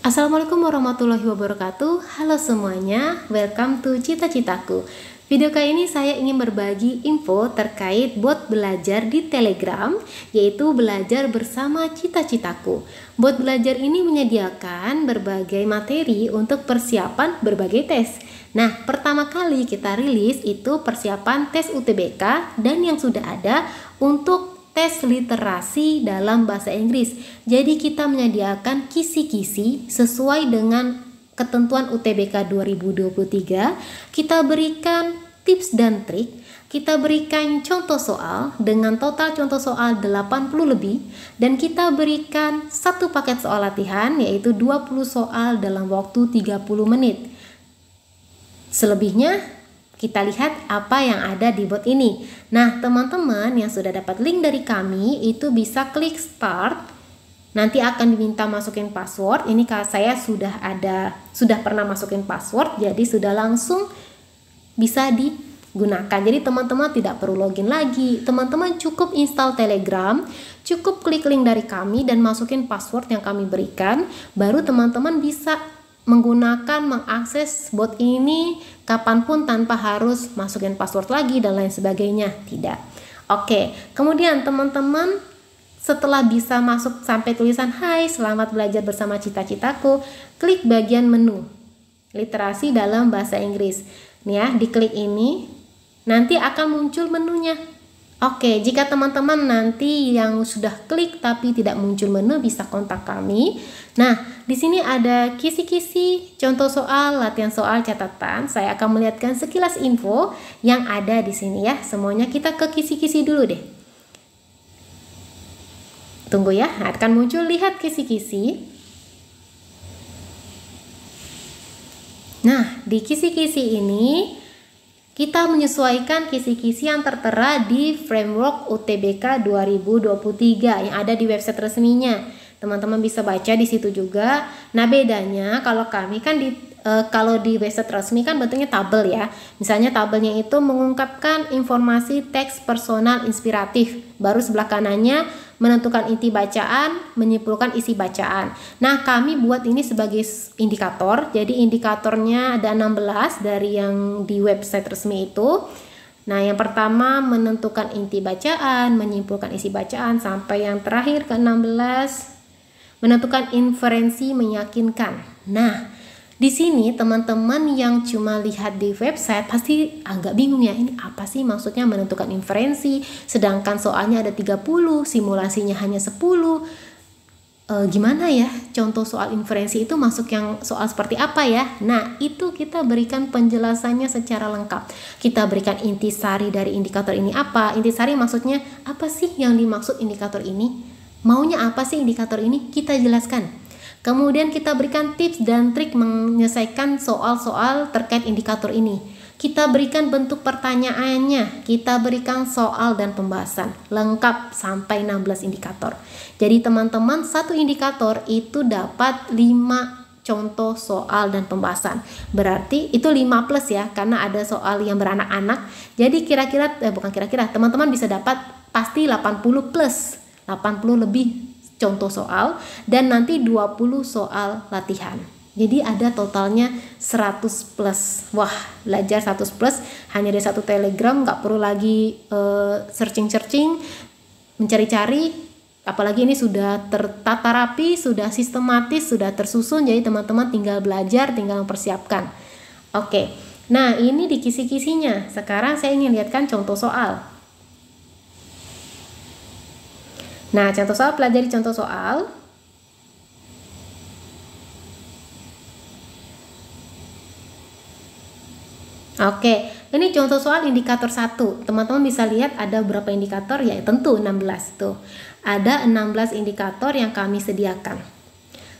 Assalamualaikum warahmatullahi wabarakatuh. Halo semuanya, welcome to Cita-Citaku. Video kali ini saya ingin berbagi info terkait bot belajar di Telegram, yaitu Belajar Bersama Cita-Citaku. Bot belajar ini menyediakan berbagai materi untuk persiapan berbagai tes. Nah, pertama kali kita rilis itu persiapan tes UTBK dan yang sudah ada untuk tes literasi dalam bahasa Inggris. Jadi kita menyediakan kisi-kisi sesuai dengan ketentuan UTBK 2023. Kita berikan tips dan trik, kita berikan contoh soal dengan total contoh soal 80 lebih, dan kita berikan satu paket soal latihan yaitu 20 soal dalam waktu 30 menit. Selebihnya kita lihat apa yang ada di bot ini. Nah, teman-teman yang sudah dapat link dari kami itu bisa klik start. Nanti akan diminta masukin password. Ini saya sudah pernah masukin password, jadi sudah langsung bisa digunakan. Jadi teman-teman tidak perlu login lagi. Teman-teman cukup install Telegram, cukup klik link dari kami dan masukin password yang kami berikan, baru teman-teman bisa mengakses bot ini kapanpun tanpa harus masukin password lagi dan lain sebagainya. Tidak. Oke, kemudian teman-teman setelah bisa masuk sampai tulisan "Hai, selamat belajar bersama Cita-Citaku", klik bagian menu literasi dalam bahasa Inggris. Nih ya, diklik ini nanti akan muncul menunya. Oke, jika teman-teman nanti yang sudah klik tapi tidak muncul menu, bisa kontak kami. Nah, di sini ada kisi-kisi, contoh soal, latihan soal, catatan. Saya akan melihatkan sekilas info yang ada di sini ya. Semuanya kita ke kisi-kisi dulu deh. Tunggu ya, akan muncul, lihat kisi-kisi. Nah, di kisi-kisi ini kita menyesuaikan kisi-kisi yang tertera di framework UTBK 2023 yang ada di website resminya. Teman-teman bisa baca di situ juga. Nah, bedanya kalau kami kan kalau di website resmi kan bentuknya tabel ya. Misalnya tabelnya itu mengungkapkan informasi teks personal inspiratif. Baru sebelah kanannya menentukan inti bacaan, menyimpulkan isi bacaan. Nah, kami buat ini sebagai indikator. Jadi indikatornya ada 16 dari yang di website resmi itu. Nah, yang pertama menentukan inti bacaan, menyimpulkan isi bacaan, sampai yang terakhir ke 16 menentukan inferensi meyakinkan. Nah, di sini teman-teman yang cuma lihat di website pasti agak bingung ya, ini apa sih maksudnya menentukan inferensi, sedangkan soalnya ada 30, simulasinya hanya 10. Gimana ya contoh soal inferensi itu masuk yang soal seperti apa ya? Nah, itu kita berikan penjelasannya secara lengkap. Kita berikan intisari dari indikator ini apa. Intisari maksudnya apa sih yang dimaksud indikator ini? Maunya apa sih indikator ini? Kita jelaskan. Kemudian kita berikan tips dan trik menyelesaikan soal-soal terkait indikator ini. Kita berikan bentuk pertanyaannya, kita berikan soal dan pembahasan lengkap sampai 16 indikator. Jadi teman-teman, satu indikator itu dapat 5 contoh soal dan pembahasan. Berarti itu 5 plus ya, karena ada soal yang beranak-anak. Jadi teman-teman bisa dapat pasti 80 plus, 80 lebih contoh soal, dan nanti 20 soal latihan. Jadi ada totalnya 100 plus. Wah, belajar 100 plus hanya dari satu Telegram, nggak perlu lagi searching, mencari-cari. Apalagi ini sudah tertata rapi, sudah sistematis, sudah tersusun. Jadi teman-teman tinggal belajar, tinggal mempersiapkan. Oke, nah ini di kisi-kisinya. Sekarang saya ingin lihatkan contoh soal. Nah, contoh soal, pelajari contoh soal. Oke, ini contoh soal indikator 1. Teman-teman bisa lihat ada berapa indikator? Ya, tentu 16 tuh. Ada 16 indikator yang kami sediakan.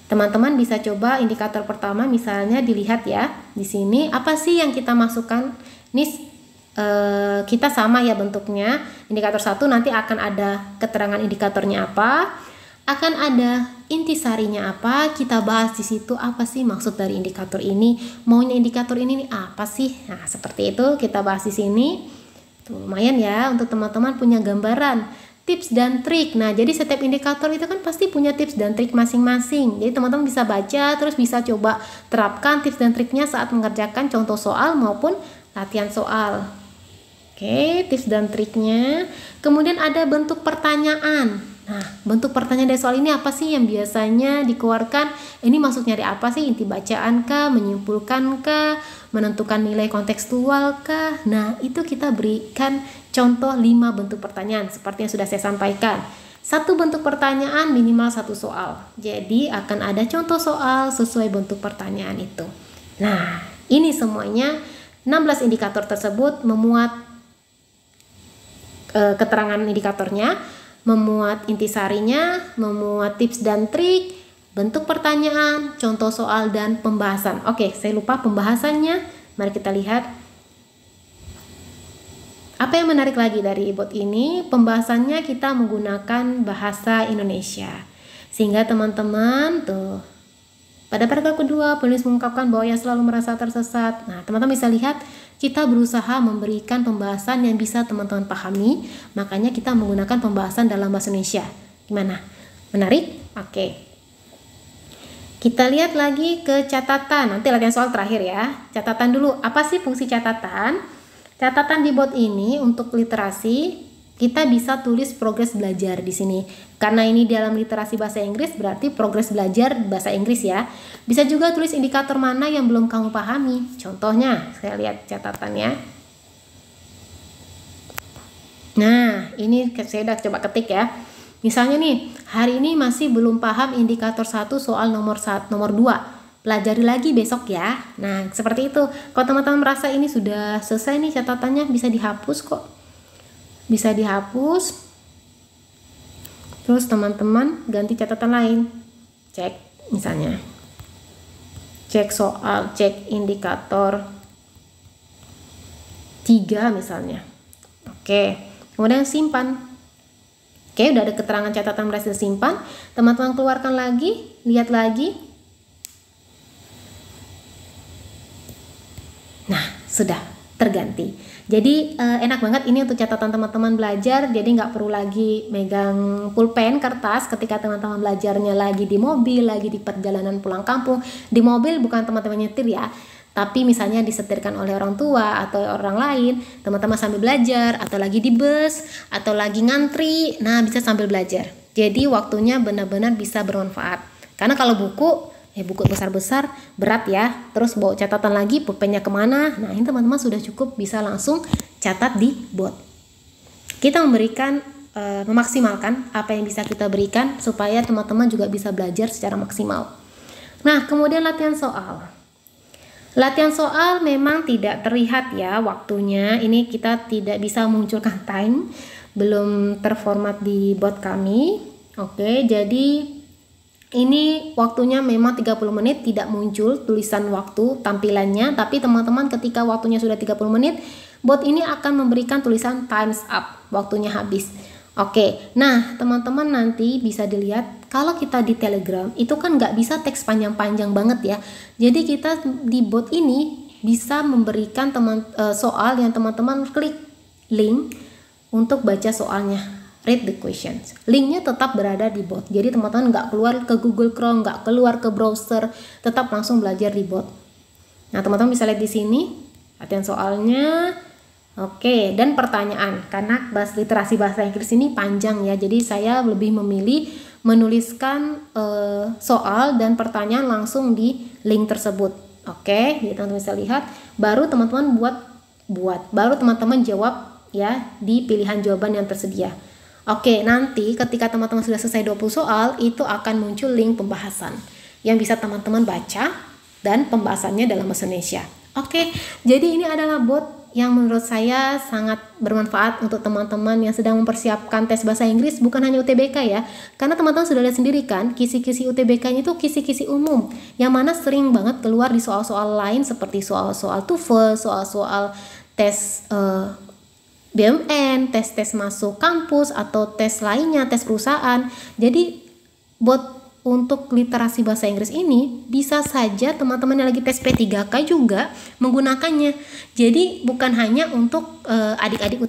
Teman-teman bisa coba indikator pertama, misalnya dilihat ya. Di sini apa sih yang kita masukkan? Ini kita sama ya bentuknya. Indikator 1 nanti akan ada keterangan indikatornya apa, akan ada intisarinya apa, kita bahas di situ apa sih maksud dari indikator ini, maunya indikator ini nih apa sih. Nah, seperti itu kita bahas di sini. Tuh, lumayan ya untuk teman-teman punya gambaran tips dan trik. Nah, jadi setiap indikator itu kan pasti punya tips dan trik masing-masing. Jadi teman-teman bisa baca, terus bisa coba terapkan tips dan triknya saat mengerjakan contoh soal maupun latihan soal. Oke, tips dan triknya. Kemudian ada bentuk pertanyaan. Nah, bentuk pertanyaan dari soal ini apa sih yang biasanya dikeluarkan? Ini maksudnya dari apa sih? Inti bacaan kah? Menyimpulkan kah? Menentukan nilai kontekstual kah? Nah, itu kita berikan contoh 5 bentuk pertanyaan seperti yang sudah saya sampaikan. Satu bentuk pertanyaan minimal 1 soal. Jadi akan ada contoh soal sesuai bentuk pertanyaan itu. Nah, ini semuanya 16 indikator tersebut memuat keterangan indikatornya, memuat intisarinya, memuat tips dan trik, bentuk pertanyaan, contoh soal, dan pembahasan. Oke, saya lupa pembahasannya. Mari kita lihat. Apa yang menarik lagi dari bot ini? Pembahasannya kita menggunakan bahasa Indonesia. Sehingga teman-teman tuh, pada paragraf kedua, penulis mengungkapkan bahwa ia selalu merasa tersesat. Nah, teman-teman bisa lihat, kita berusaha memberikan pembahasan yang bisa teman-teman pahami. Makanya kita menggunakan pembahasan dalam bahasa Indonesia. Gimana? Menarik? Oke. Kita lihat lagi ke catatan. Nanti latihan soal terakhir ya. Catatan dulu. Apa sih fungsi catatan? Catatan di bot ini untuk literasi, kita bisa tulis progres belajar di sini. Karena ini dalam literasi bahasa Inggris, berarti progres belajar bahasa Inggris ya. Bisa juga tulis indikator mana yang belum kamu pahami. Contohnya, saya lihat catatannya. Nah, ini saya udah coba ketik ya. Misalnya nih, hari ini masih belum paham indikator 1 soal nomor 2. Pelajari lagi besok ya. Nah, seperti itu. Kalau teman-teman merasa ini sudah selesai nih catatannya, bisa dihapus kok. Bisa dihapus. Terus teman-teman ganti catatan lain. Cek misalnya. Cek soal, cek indikator 3 misalnya. Oke. Kemudian simpan. Oke, udah ada keterangan catatan berhasil simpan. Teman-teman keluarkan lagi, lihat lagi. Nah, sudah terganti. Jadi enak banget ini untuk catatan teman-teman belajar. Jadi nggak perlu lagi megang pulpen, kertas ketika teman-teman belajarnya lagi di mobil, lagi di perjalanan pulang kampung. Di mobil bukan teman-teman nyetir ya, tapi misalnya disetirkan oleh orang tua atau orang lain, teman-teman sambil belajar, atau lagi di bus, atau lagi ngantri, nah bisa sambil belajar. Jadi waktunya benar-benar bisa bermanfaat. Karena kalau buku besar-besar berat ya, terus bawa catatan lagi, pulpennya kemana? Nah ini teman-teman sudah cukup bisa langsung catat di bot. Kita memberikan memaksimalkan apa yang bisa kita berikan supaya teman-teman juga bisa belajar secara maksimal. Nah kemudian latihan soal. Latihan soal memang tidak terlihat ya waktunya. Ini kita tidak bisa munculkan time, belum terformat di bot kami. Oke, jadi ini waktunya memang 30 menit, tidak muncul tulisan waktu tampilannya, tapi teman-teman ketika waktunya sudah 30 menit, bot ini akan memberikan tulisan times up, waktunya habis. Oke, nah teman-teman nanti bisa dilihat, kalau kita di Telegram, itu kan nggak bisa teks panjang-panjang banget ya. Jadi kita di bot ini bisa memberikan soal yang teman-teman klik link untuk baca soalnya. Read the questions. Linknya tetap berada di bot. Jadi teman-teman nggak keluar ke Google Chrome, nggak keluar ke browser, tetap langsung belajar di bot. Nah teman-teman bisa lihat di sini latihan soalnya. Oke, dan pertanyaan. Karena literasi bahasa Inggris ini panjang ya, jadi saya lebih memilih menuliskan soal dan pertanyaan langsung di link tersebut. Oke, jadi teman-teman bisa lihat. Baru teman-teman baru teman-teman jawab ya di pilihan jawaban yang tersedia. Oke, nanti ketika teman-teman sudah selesai 20 soal, itu akan muncul link pembahasan yang bisa teman-teman baca dan pembahasannya dalam bahasa Indonesia. Oke, jadi ini adalah bot yang menurut saya sangat bermanfaat untuk teman-teman yang sedang mempersiapkan tes bahasa Inggris, bukan hanya UTBK ya. Karena teman-teman sudah lihat sendiri kan, kisi-kisi UTBK-nya itu kisi-kisi umum, yang mana sering banget keluar di soal-soal lain seperti soal-soal TOEFL, soal-soal tes BUMN, tes masuk kampus atau tes lainnya, tes perusahaan. Jadi bot untuk literasi bahasa Inggris ini bisa saja teman-teman yang lagi tes P3K juga menggunakannya. Jadi bukan hanya untuk adik-adik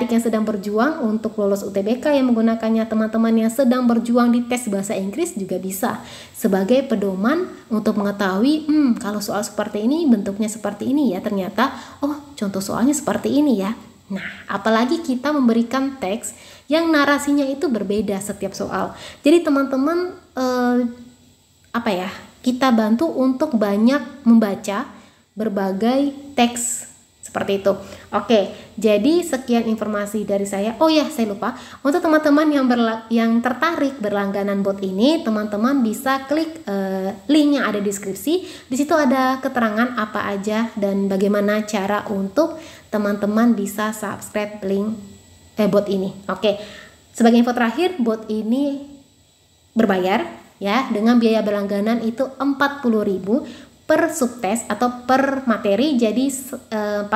yang sedang berjuang untuk lolos UTBK yang menggunakannya, teman-teman yang sedang berjuang di tes bahasa Inggris juga bisa sebagai pedoman untuk mengetahui kalau soal seperti ini bentuknya seperti ini ya, ternyata contoh soalnya seperti ini ya. Nah, apalagi kita memberikan teks yang narasinya itu berbeda setiap soal. Jadi teman-teman kita bantu untuk banyak membaca berbagai teks seperti itu. Oke, jadi sekian informasi dari saya. Oh ya, saya lupa. Untuk teman-teman yang tertarik berlangganan bot ini, teman-teman bisa klik link yang ada di deskripsi. Di situ ada keterangan apa aja dan bagaimana cara untuk teman-teman bisa subscribe link bot ini. Oke. Sebagai info terakhir, bot ini berbayar ya, dengan biaya berlangganan itu 40.000 per subtes atau per materi. Jadi 40.000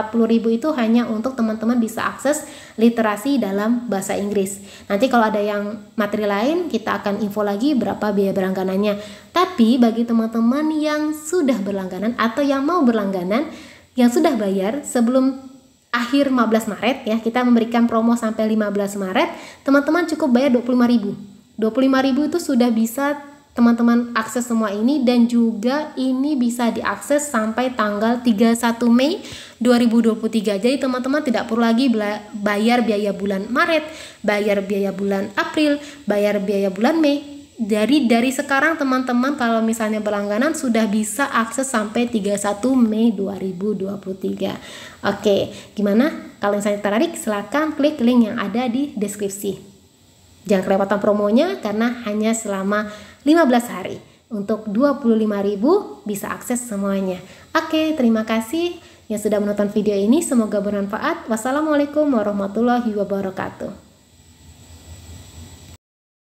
itu hanya untuk teman-teman bisa akses literasi dalam bahasa Inggris. Nanti kalau ada yang materi lain kita akan info lagi berapa biaya berlangganannya. Tapi bagi teman-teman yang sudah berlangganan atau yang mau berlangganan yang sudah bayar sebelum akhir 15 Maret ya, kita memberikan promo sampai 15 Maret, teman-teman cukup bayar 25.000. 25.000 itu sudah bisa teman-teman akses semua ini, dan juga ini bisa diakses sampai tanggal 31 Mei 2023. Jadi teman-teman tidak perlu lagi bayar biaya bulan Maret, bayar biaya bulan April, bayar biaya bulan Mei. Dari sekarang teman-teman kalau misalnya berlangganan sudah bisa akses sampai 31 Mei 2023. Oke, gimana? Kalau misalnya tertarik silahkan klik link yang ada di deskripsi. Jangan kelewatan promonya karena hanya selama 15 hari. Untuk 25.000 bisa akses semuanya. Oke, terima kasih yang sudah menonton video ini. Semoga bermanfaat. Wassalamualaikum warahmatullahi wabarakatuh.